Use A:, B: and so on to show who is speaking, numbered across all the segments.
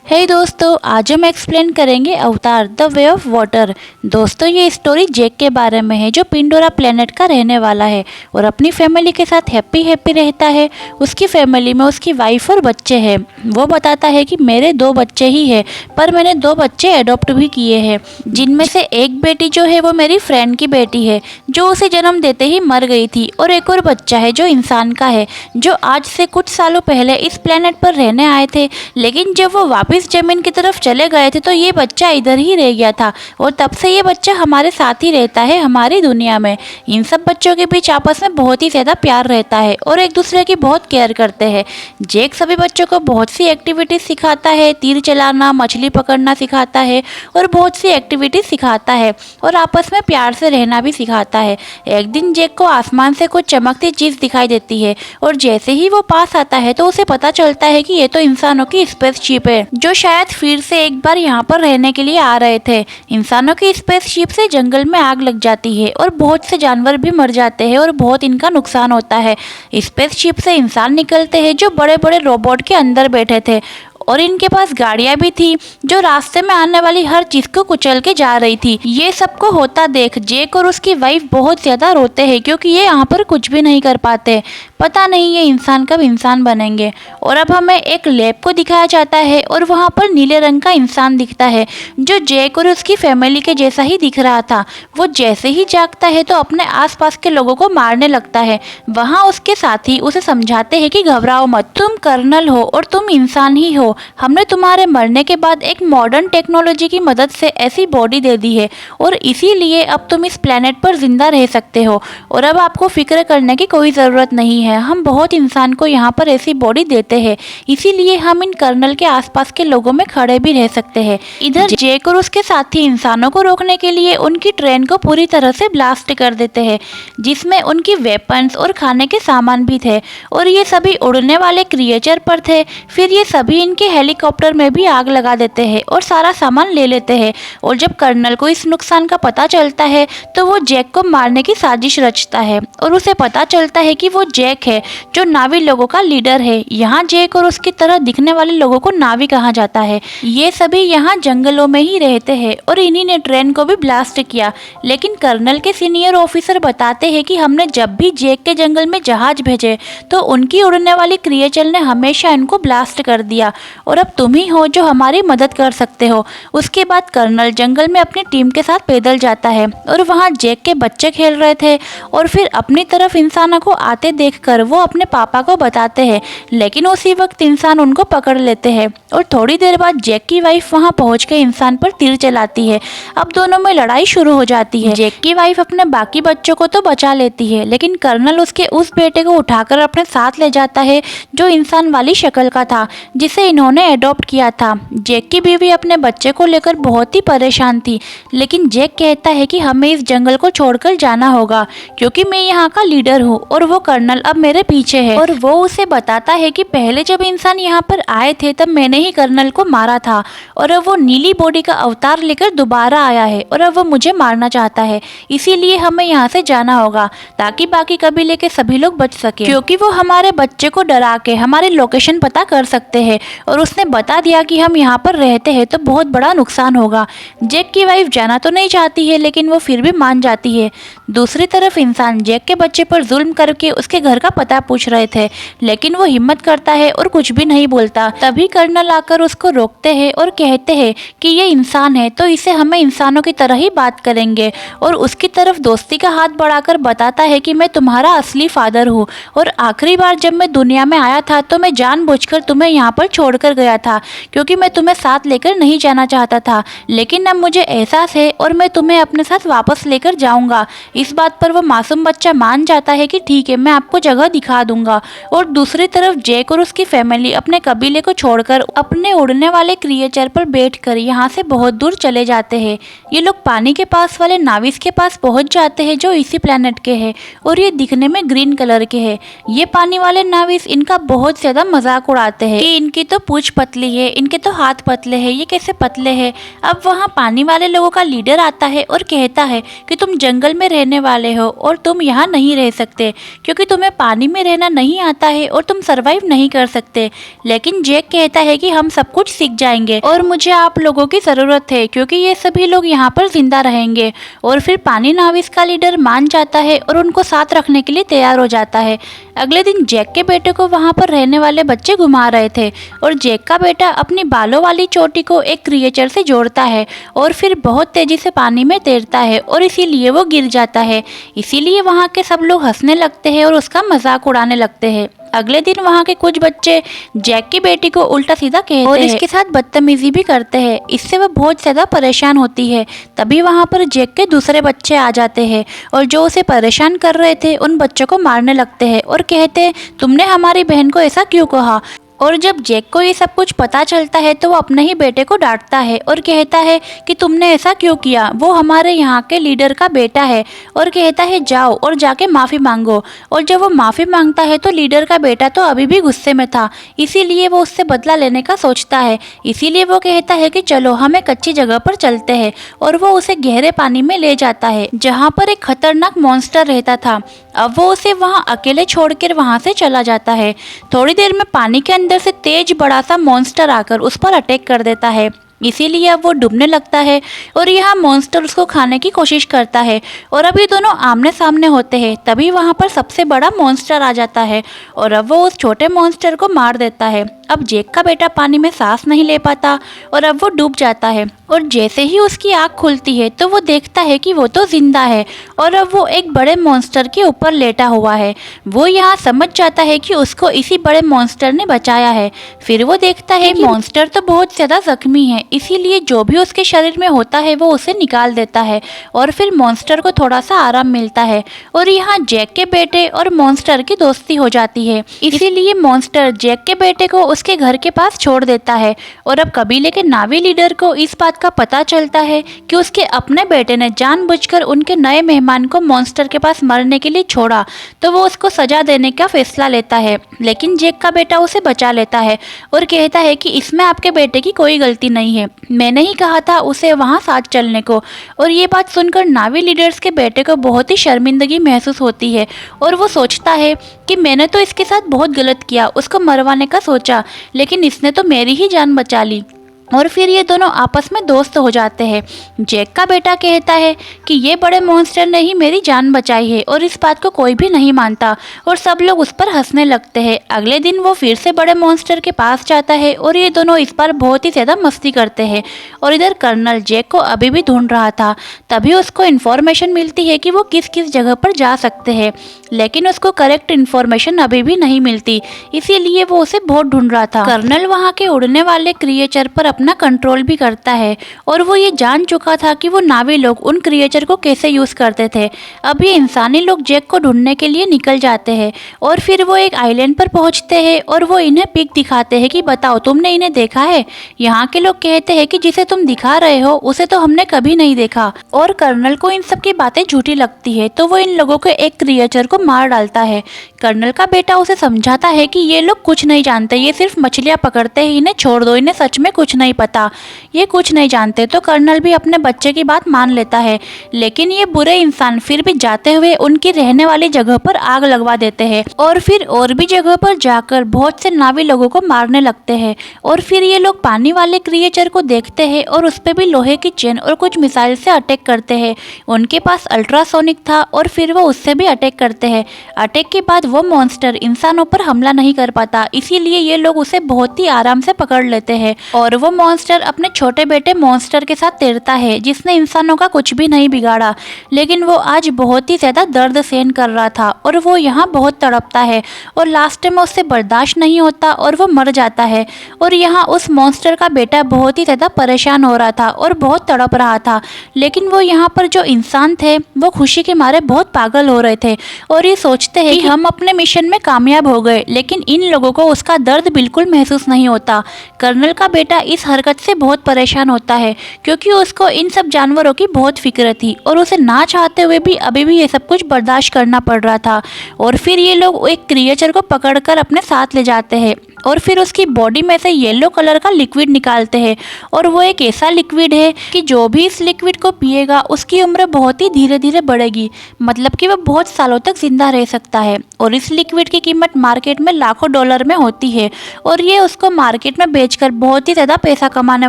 A: हे दोस्तों, आज हम एक्सप्लेन करेंगे अवतार द वे ऑफ वाटर। दोस्तों, ये स्टोरी जैक के बारे में है जो पिंडोरा प्लेनेट का रहने वाला है और अपनी फैमिली के साथ हैप्पी रहता है। उसकी फैमिली में उसकी वाइफ और बच्चे हैं। वो बताता है कि मेरे 2 बच्चे ही हैं, पर मैंने 2 बच्चे अडॉप्ट भी किए हैं, जिनमें से एक बेटी जो है वो मेरी फ्रेंड की बेटी है जो उसे जन्म देते ही मर गई थी, और एक और बच्चा है जो इंसान का है, जो आज से कुछ सालों पहले इस प्लेनेट पर रहने आए थे। लेकिन जब वो वापस जमीन की तरफ चले गए थे तो ये बच्चा इधर ही रह गया था, और तब से ये बच्चा हमारे साथ ही रहता है हमारी दुनिया में। इन सब बच्चों के बीच आपस में बहुत ही ज़्यादा प्यार रहता है और एक दूसरे की बहुत केयर करते हैं। जैक सभी बच्चों को बहुत सी एक्टिविटीज सिखाता है, तीर चलाना, मछली पकड़ना सिखाता है और बहुत सी एक्टिविटीज सिखाता है, और आपस में प्यार से रहना भी सिखाता है। एक दिन जैक को आसमान से कुछ चमकती चीज़ दिखाई देती है, और जैसे ही वो पास आता है तो उसे पता चलता है कि ये तो इंसानों की स्पेसशिप है, जो शायद फिर से एक बार यहाँ पर रहने के लिए आ रहे थे। इंसानों की स्पेसशिप से जंगल में आग लग जाती है और बहुत से जानवर भी मर जाते हैं और बहुत इनका नुकसान होता है। स्पेसशिप से इंसान निकलते हैं जो बड़े बड़े रोबोट के अंदर बैठे थे, और इनके पास गाड़ियां भी थी जो रास्ते में आने वाली हर चीज को कुचल के जा रही थी। ये सबको होता देख जैक और उसकी वाइफ बहुत ज्यादा रोते हैं, क्योंकि ये यहाँ पर कुछ भी नहीं कर पाते। पता नहीं ये इंसान कब इंसान बनेंगे। और अब हमें एक लैब को दिखाया जाता है, और वहाँ पर नीले रंग का इंसान दिखता है जो जैक और उसकी फैमिली के जैसा ही दिख रहा था। वो जैसे ही जागता है तो अपने आसपास के लोगों को मारने लगता है। वहाँ उसके साथी उसे समझाते हैं कि घबराओ मत, तुम कर्नल हो और तुम इंसान ही हो। हमने तुम्हारे मरने के बाद एक मॉडर्न टेक्नोलॉजी की मदद से ऐसी बॉडी दे दी है, और इसीलिए अब तुम इस प्लेनेट पर जिंदा रह सकते हो, और अब आपको फिक्र करने की कोई ज़रूरत नहीं है। हम बहुत इंसान को यहाँ पर ऐसी बॉडी देते हैं, इसीलिए हम इन कर्नल के आसपास के लोगों में खड़े भी रह सकते हैं। इधर जैक और उसके साथी इंसानों को रोकने के लिए उनकी ट्रेन को पूरी तरह से ब्लास्ट कर देते हैं, जिसमें उनकी वेपन्स और खाने के सामान भी थे, और ये सभी उड़ने वाले क्रिएचर पर थे। फिर ये सभी इनके हेलीकॉप्टर में भी आग लगा देते हैं और सारा सामान ले लेते हैं। और जब कर्नल को इस नुकसान का पता चलता है तो वो जैक को मारने की साजिश रचता है, और उसे पता चलता है कि वो जैक है जो नावी लोगों का लीडर है। यहाँ जैक और उसकी तरह दिखने वाले लोगों को नावी कहा जाता है। ये सभी यहाँ जंगलों में ही रहते हैं, और इन्हीं ने ट्रेन को भी ब्लास्ट किया। लेकिन कर्नल के सीनियर ऑफिसर बताते हैं कि हमने जब भी जैक के जंगल में जहाज भेजे तो उनकी उड़ने वाली क्रिएचर ने हमेशा इनको ब्लास्ट कर दिया, और अब तुम ही हो जो हमारी मदद कर सकते हो। उसके बाद कर्नल जंगल में अपनी टीम के साथ पैदल जाता है, और वहाँ जैक के बच्चे खेल रहे थे, और फिर अपनी तरफ इंसानों को आते देखकर वो अपने पापा को बताते हैं। लेकिन उसी वक्त इंसान उनको पकड़ लेते हैं, और थोड़ी देर बाद जैक की वाइफ वहाँ पहुँच के इंसान पर तीर चलाती है। अब दोनों में लड़ाई शुरू हो जाती है। जैक की वाइफ अपने बाकी बच्चों को तो बचा लेती है, लेकिन कर्नल उसके उस बेटे को उठाकर अपने साथ ले जाता है जो इंसान वाली शक्ल का था, जिसे इन्होंने अडॉप्ट किया था। जैक की बीवी अपने बच्चे को लेकर बहुत ही परेशान थी, लेकिन जैक कहता है कि हमें इस जंगल को छोड़कर जाना होगा, क्योंकि मैं यहाँ का लीडर हूँ और वो कर्नल अब मेरे पीछे है। और वो उसे बताता है कि पहले जब इंसान यहाँ पर आए थे तब मैंने ही कर्नल को मारा था, और अब वो नीली बॉडी का अवतार लेकर दोबारा आया है, और अब वो मुझे मारना चाहता है। इसीलिए हमें यहाँ से जाना होगा ताकि बाकी कबीले के सभी लोग बच सके, क्योंकि वो हमारे बच्चे को डरा के हमारी लोकेशन पता कर सकते हैं, और उसने बता दिया कि हम यहाँ पर रहते हैं तो बहुत बड़ा नुकसान होगा। जैक की वाइफ जाना तो नहीं चाहती है, लेकिन वो फिर भी मान जाती है। दूसरी तरफ इंसान जैक के बच्चे पर जुल्म करके उसके घर का पता पूछ रहे थे, लेकिन वो हिम्मत करता है और कुछ भी नहीं बोलता। तभी कर्नल आकर उसको रोकते हैं और कहते हैं कि ये इंसान है तो इसे हमें इंसानों की तरह ही बात करेंगे, और उसकी तरफ दोस्ती का हाथ बढ़ाकर बताता है कि मैं तुम्हारा असली फादर हूँ, और आखिरी बार जब मैं दुनिया में आया था तो मैं जानबूझकर तुम्हें यहाँ पर छोड़कर गया था, क्योंकि मैं तुम्हें साथ लेकर नहीं जाना चाहता था। लेकिन अब मुझे एहसास है और मैं तुम्हें अपने साथ वापस लेकर जाऊंगा। इस बात पर वो मासूम बच्चा मान जाता है कि ठीक है, मैं आपको जगह दिखा दूंगा। और दूसरी तरफ जैक और उसकी फैमिली अपने कबीले को छोड़कर अपने उड़ने वाले क्रिएचर पर बैठकर यहाँ से बहुत दूर चले जाते हैं। ये लोग पानी के पास वाले नाविस के पास पहुँच जाते हैं जो इसी प्लेनेट के हैं, और ये दिखने में ग्रीन कलर के हैं। ये पानी वाले नाविस इनका बहुत ज्यादा मजाक उड़ाते हैं कि इनकी तो पूंछ पतली है, इनके तो हाथ पतले हैं, ये कैसे पतले हैं। अब वहाँ पानी वाले लोगों का लीडर आता है और कहता है कि तुम जंगल में रहने वाले हो और तुम यहाँ नहीं रह सकते, क्योंकि तुम्हें पानी में रहना नहीं आता है और तुम सरवाइव नहीं कर सकते। लेकिन जैक कहता है कि हम सब कुछ सीख जाएंगे और मुझे आप लोगों की ज़रूरत है क्योंकि ये सभी लोग यहाँ पर जिंदा रहेंगे। और फिर पानी नाविक का लीडर मान जाता है और उनको साथ रखने के लिए तैयार हो जाता है। अगले दिन जैक के बेटे को वहाँ पर रहने वाले बच्चे घुमा रहे थे और जैक का बेटा अपनी बालों वाली चोटी को एक क्रिएचर से जोड़ता है और फिर बहुत तेजी से पानी में तैरता है और इसीलिए वो गिर जाता है। इसीलिए वहाँ के सब लोग हंसने लगते हैं और उसका मजाक उड़ाने लगते हैं। अगले दिन वहाँ के कुछ बच्चे जैक की बेटी को उल्टा सीधा कहते हैं और इसके साथ बदतमीजी भी करते हैं। इससे वह बहुत ज़्यादा परेशान होती है। तभी वहाँ पर जैक के दूसरे बच्चे आ जाते हैं और जो उसे परेशान कर रहे थे उन बच्चों को मारने लगते हैं और कहते हैं तुमने हमारी बहन को ऐसा क्यों कहा। और जब जैक को ये सब कुछ पता चलता है तो वो अपने ही बेटे को डांटता है और कहता है कि तुमने ऐसा क्यों किया, वो हमारे यहाँ के लीडर का बेटा है। और कहता है जाओ और जाके माफ़ी मांगो। और जब वो माफ़ी मांगता है तो लीडर का बेटा तो अभी भी गुस्से में था, इसीलिए वो उससे बदला लेने का सोचता है। इसीलिए वो कहता है कि चलो हम एक अच्छी जगह पर चलते हैं और वो उसे गहरे पानी में ले जाता है जहाँ पर एक खतरनाक मॉन्स्टर रहता था। अब वो उसे वहाँ अकेले छोड़कर वहाँ से चला जाता है। थोड़ी देर में पानी के अंदर से तेज बड़ा सा मॉन्स्टर आकर उस पर अटैक कर देता है। इसीलिए अब वो डूबने लगता है और यहाँ मॉन्स्टर उसको खाने की कोशिश करता है और अब ये दोनों आमने सामने होते हैं। तभी वहाँ पर सबसे बड़ा मॉन्स्टर आ जाता है और अब वो उस छोटे मॉन्स्टर को मार देता है। अब जैक का बेटा पानी में सांस नहीं ले पाता और अब वो डूब जाता है और जैसे ही उसकी आँख खुलती है तो वो देखता है कि वो तो जिंदा है और अब वो एक बड़े मॉन्स्टर के ऊपर लेटा हुआ है। वो यहाँ समझ जाता है कि उसको इसी बड़े मॉन्स्टर ने बचाया है। फिर वो देखता है कि मॉन्स्टर तो बहुत ज़्यादा जख्मी है, इसीलिए जो भी उसके शरीर में होता है वो उसे निकाल देता है और फिर मॉन्स्टर को थोड़ा सा आराम मिलता है। और यहाँ जैक के बेटे और मॉन्स्टर की दोस्ती हो जाती है, इसीलिए मॉन्स्टर जैक के बेटे को उसके घर के पास छोड़ देता है। और अब कबीले के नावी लीडर को इस बात का पता चलता है कि उसके अपने बेटे ने जानबूझकर उनके नए मेहमान को मॉन्स्टर के पास मरने के लिए छोड़ा, तो वो उसको सजा देने का फैसला लेता है। लेकिन जैक का बेटा उसे बचा लेता है और कहता है कि इसमें आपके बेटे की कोई गलती नहीं है, मैंने ही कहा था उसे वहाँ साथ चलने को। और ये बात सुनकर नावी लीडर्स के बेटे को बहुत ही शर्मिंदगी महसूस होती है और वो सोचता है कि मैंने तो इसके साथ बहुत गलत किया, उसको मरवाने का सोचा, लेकिन इसने तो मेरी ही जान बचा ली। और फिर ये दोनों आपस में दोस्त हो जाते हैं। जैक का बेटा कहता है कि ये बड़े मॉन्स्टर ने ही मेरी जान बचाई है और इस बात को कोई भी नहीं मानता और सब लोग उस पर हंसने लगते हैं। अगले दिन वो फिर से बड़े मॉन्स्टर के पास जाता है और ये दोनों इस बार बहुत ही ज़्यादा मस्ती करते हैं। और इधर कर्नल जैक को अभी भी ढूंढ रहा था, तभी उसको इन्फॉर्मेशन मिलती है कि वो किस किस जगह पर जा सकते हैं, लेकिन उसको करेक्ट इन्फॉर्मेशन अभी भी नहीं मिलती, इसीलिए वो उसे बहुत ढूंढ रहा था। कर्नल वहाँ के उड़ने वाले क्रिएचर पर अपना कंट्रोल भी करता है और वो ये जान चुका था कि वो नावी लोग उन क्रिएचर को कैसे यूज़ करते थे। अब ये इंसानी लोग जैक को ढूंढने के लिए निकल जाते हैं और फिर वो एक आइलैंड पर पहुंचते हैं और वो इन्हें पिक दिखाते हैं कि बताओ तुमने इन्हें देखा है। यहाँ के लोग कहते हैं कि जिसे तुम दिखा रहे हो उसे तो हमने कभी नहीं देखा। और कर्नल को इन सब की बातें झूठी लगती है तो वो इन लोगों के एक क्रिएचर को मार डालता है। कर्नल का बेटा उसे समझाता है कि ये लोग कुछ नहीं जानते, ये सिर्फ मछलियाँ पकड़ते हैं, इन्हें छोड़ दो, इन्हें सच में कुछ नहीं पता, ये कुछ नहीं जानते। तो कर्नल भी अपने बच्चे की बात मान लेता है, लेकिन ये बुरे इंसान फिर भी जाते हुए उनकी रहने वाली जगह पर आग लगवा देते हैं और फिर और भी जगह पर जाकर बहुत से नावी लोगों को मारने लगते हैं। और फिर ये लोग पानी वाले क्रिएचर को देखते हैं और उस पर भी लोहे की चेन और कुछ मिसाइल से अटैक करते हैं। उनके पास अल्ट्रासोनिक था और फिर वो उससे भी अटैक करते हैं। अटैक के बाद वो मॉन्स्टर इंसानों पर हमला नहीं कर पाता, इसीलिए ये लोग उसे बहुत ही आराम से पकड़ लेते हैं। और वो मॉन्स्टर अपने छोटे बेटे मॉन्स्टर के साथ तैरता है जिसने इंसानों का कुछ भी नहीं बिगाड़ा, लेकिन वो आज बहुत ही ज़्यादा दर्द सहन कर रहा था और वो यहाँ बहुत तड़पता है और लास्ट में उससे बर्दाश्त नहीं होता और वो मर जाता है। और यहाँ उस मॉन्स्टर का बेटा बहुत ही ज़्यादा परेशान हो रहा था और बहुत तड़प रहा था, लेकिन वो यहाँ पर जो इंसान थे वो खुशी के मारे बहुत पागल हो रहे थे और ये सोचते हैं कि हम अपने मिशन में कामयाब हो गए, लेकिन इन लोगों को उसका दर्द बिल्कुल महसूस नहीं होता। कर्नल का बेटा इस हरकत से बहुत परेशान होता है क्योंकि उसको इन सब जानवरों की बहुत फिक्र थी और उसे ना चाहते हुए भी अभी भी ये सब कुछ बर्दाश्त करना पड़ रहा था। और फिर ये लोग एक क्रिएचर को पकड़कर अपने साथ ले जाते हैं और फिर उसकी बॉडी में से येलो कलर का लिक्विड निकालते हैं। और वो एक ऐसा लिक्विड है कि जो भी इस लिक्विड को पिएगा उसकी उम्र बहुत ही धीरे धीरे बढ़ेगी, मतलब कि वह बहुत सालों तक जिंदा रह सकता है। और इस लिक्विड की कीमत मार्केट में लाखों डॉलर में होती है और ये उसको मार्केट में बेचकर बहुत ही ज़्यादा पैसा कमाने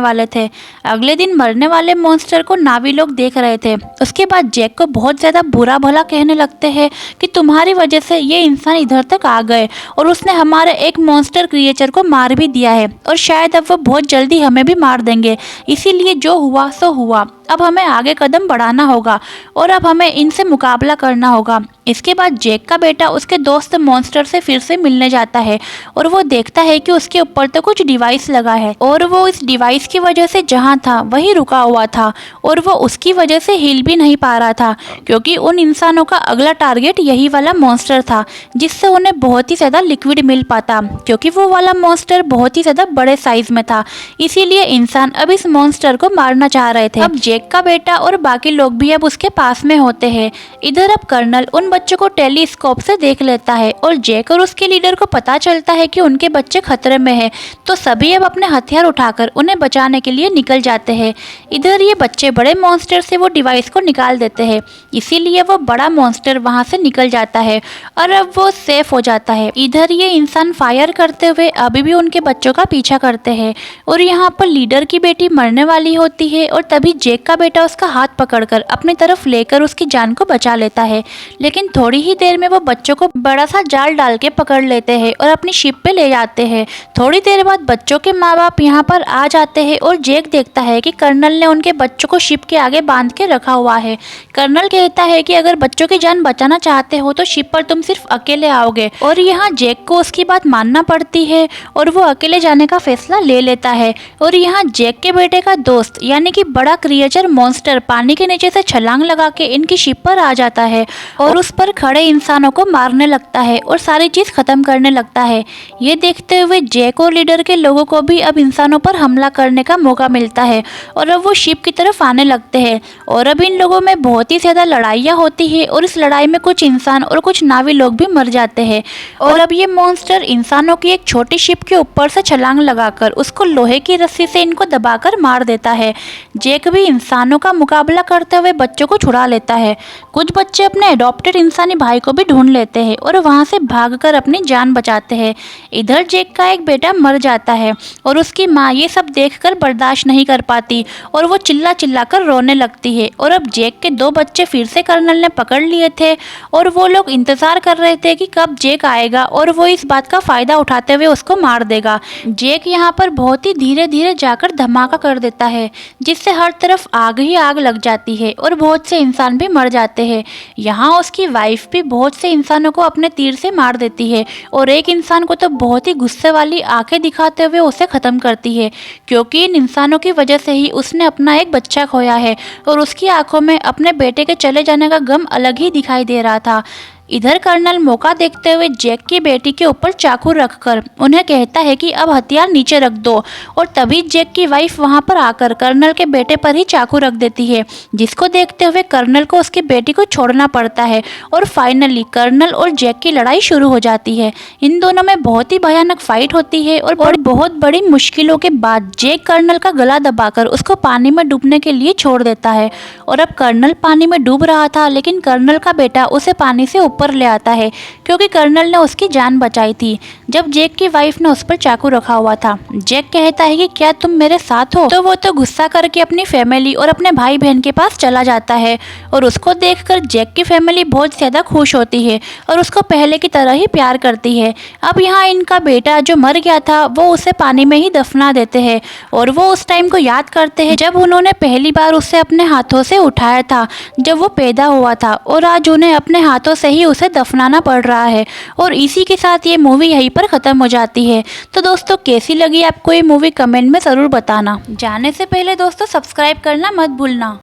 A: वाले थे। अगले दिन मरने वाले मॉन्स्टर को नावी लोग देख रहे थे। उसके बाद जैक को बहुत ज़्यादा बुरा भला कहने लगते हैं कि तुम्हारी वजह से ये इंसान इधर तक आ गए और उसने हमारे एक मॉन्स्टर क्रिएचर को मार भी दिया है और शायद अब वो बहुत जल्दी हमें भी मार देंगे, इसीलिए जो हुआ सो हुआ, अब हमें आगे कदम बढ़ाना होगा और अब हमें इनसे मुकाबला करना होगा। इसके बाद जैक का बेटा उसके दोस्त मॉन्स्टर से फिर से मिलने जाता है और वो देखता है कि उसके ऊपर तो कुछ डिवाइस लगा है और वो इस डिवाइस की वजह से जहाँ था वही रुका हुआ था और वो उसकी वजह से हिल भी नहीं पा रहा था, क्योंकि उन इंसानों का अगला टारगेट यही वाला मॉन्स्टर था जिससे उन्हें बहुत ही ज़्यादा लिक्विड मिल पाता, क्योंकि वो वाला मॉन्स्टर बहुत ही ज़्यादा बड़े साइज में था। इसीलिए इंसान अब इस मॉन्स्टर को मारना चाह रहे थे। अब जैक का बेटा और बाकी लोग भी अब उसके पास में होते हैं। इधर अब कर्नल उन बच्चों को टेलीस्कोप से देख लेता है और जैक और उसके लीडर को पता चलता है कि उनके बच्चे खतरे में हैं, तो सभी अब अपने हथियार उठाकर उन्हें बचाने के लिए निकल जाते हैं। इधर ये बच्चे बड़े मॉन्स्टर से वो डिवाइस को निकाल देते हैं, इसीलिए वो बड़ा मॉन्स्टर वहां से निकल जाता है और अब वो सेफ हो जाता है। इधर ये इंसान फायर करते हुए अभी भी उनके बच्चों का पीछा करते हैं और यहाँ पर लीडर की बेटी मरने वाली होती है और तभी जैक का बेटा उसका हाथ पकड़कर अपनी तरफ लेकर उसकी जान को बचा लेता है। लेकिन थोड़ी ही देर में वो बच्चों को बड़ा सा जाल डाल के पकड़ लेते हैं और अपनी शिप पे ले जाते हैं। थोड़ी देर बाद बच्चों के माँ बाप यहाँ पर आ जाते हैं और जैक देखता है कि कर्नल ने उनके बच्चों को शिप के आगे बांध के रखा हुआ है। कर्नल कहता है कि अगर बच्चों की जान बचाना चाहते हो तो शिप पर तुम सिर्फ अकेले आओगे, और यहाँ जैक को उसकी बात मानना पड़ती है और वो अकेले जाने का फैसला ले लेता है। और यहाँ जैक के बेटे का दोस्त यानी कि बड़ा क्रिएचर मॉन्स्टर पानी के नीचे से छलांग लगा के इनकी शिप पर आ जाता है और उस पर खड़े इंसानों को मारने लगता है और सारी चीज खत्म करने लगता है। ये देखते हुए जैक और लीडर के लोगों को भी अब इंसानों पर हमला करने का मौका मिलता है और अब वो शिप की तरफ आने लगते हैं। और अब इन लोगों में बहुत ही ज्यादा लड़ाइयाँ होती है और इस लड़ाई में कुछ इंसान और कुछ नावी लोग भी मर जाते हैं। और अब ये मॉन्स्टर इंसानों की एक छोटी शिप के ऊपर से छलांग लगाकर उसको लोहे की रस्सी से इनको दबाकर मार देता है। जैक भी इंसानों का मुकाबला करते हुए बच्चों को छुड़ा लेता है। कुछ बच्चे अपने एडॉप्टेड इंसानी भाई को भी ढूंढ लेते हैं और वहां से भागकर अपनी जान बचाते हैं। इधर जैक का एक बेटा मर जाता है और उसकी माँ ये सब देखकर बर्दाश्त नहीं कर पाती और वो चिल्ला चिल्ला कर रोने लगती है। और अब जैक के दो बच्चे फिर से कर्नल ने पकड़ लिए थे और वो लोग इंतजार कर रहे थे कि कब जैक आएगा और वो इस बात का फायदा उठाते हुए उसको मार देगा। जैक यहाँ पर बहुत ही धीरे धीरे जाकर धमाका कर देता है जिससे हर तरफ आग ही आग लग जाती है और बहुत से इंसान भी मर जाते हैं। यहाँ उसकी वाइफ भी बहुत से इंसानों को अपने तीर से मार देती है और एक इंसान को तो बहुत ही गुस्से वाली आंखें दिखाते हुए उसे खत्म करती है, क्योंकि इन इंसानों की वजह से ही उसने अपना एक बच्चा खोया है और उसकी आंखों में अपने बेटे के चले जाने का गम अलग ही दिखाई दे रहा था। इधर कर्नल मौका देखते हुए जैक की बेटी के ऊपर चाकू रखकर उन्हें कहता है कि अब हथियार नीचे रख दो, और तभी जैक की वाइफ वहां पर आकर कर्नल के बेटे पर ही चाकू रख देती है, जिसको देखते हुए कर्नल को उसकी बेटी को छोड़ना पड़ता है और फाइनली कर्नल और जैक की लड़ाई शुरू हो जाती है। इन दोनों में बहुत ही भयानक फाइट होती है और बहुत बड़ी मुश्किलों के बाद जैक कर्नल का गला दबाकर उसको पानी में डूबने के लिए छोड़ देता है। और अब कर्नल पानी में डूब रहा था, लेकिन कर्नल का बेटा उसे पानी से ऊपर ले आता है क्योंकि कर्नल ने उसकी जान बचाई थी जब जैक की वाइफ ने उस पर चाकू रखा हुआ था। जैक कहता है कि क्या तुम मेरे साथ हो, तो वो तो गुस्सा करके अपनी फैमिली और अपने भाई बहन के पास चला जाता है और उसको देखकर जैक की फैमिली बहुत ज्यादा खुश होती है और उसको पहले की तरह ही प्यार करती है। अब यहाँ इनका बेटा जो मर गया था वो उसे पानी में ही दफना देते हैं और वो उस टाइम को याद करते हैं जब उन्होंने पहली बार उसे अपने हाथों से उठाया था जब वो पैदा हुआ था, और आज उन्हें अपने हाथों से ही उसे दफनाना पड़ रहा है। और इसी के साथ ये मूवी यहीं पर ख़त्म हो जाती है। तो दोस्तों कैसी लगी आपको ये मूवी कमेंट में ज़रूर बताना। जाने से पहले दोस्तों सब्सक्राइब करना मत भूलना।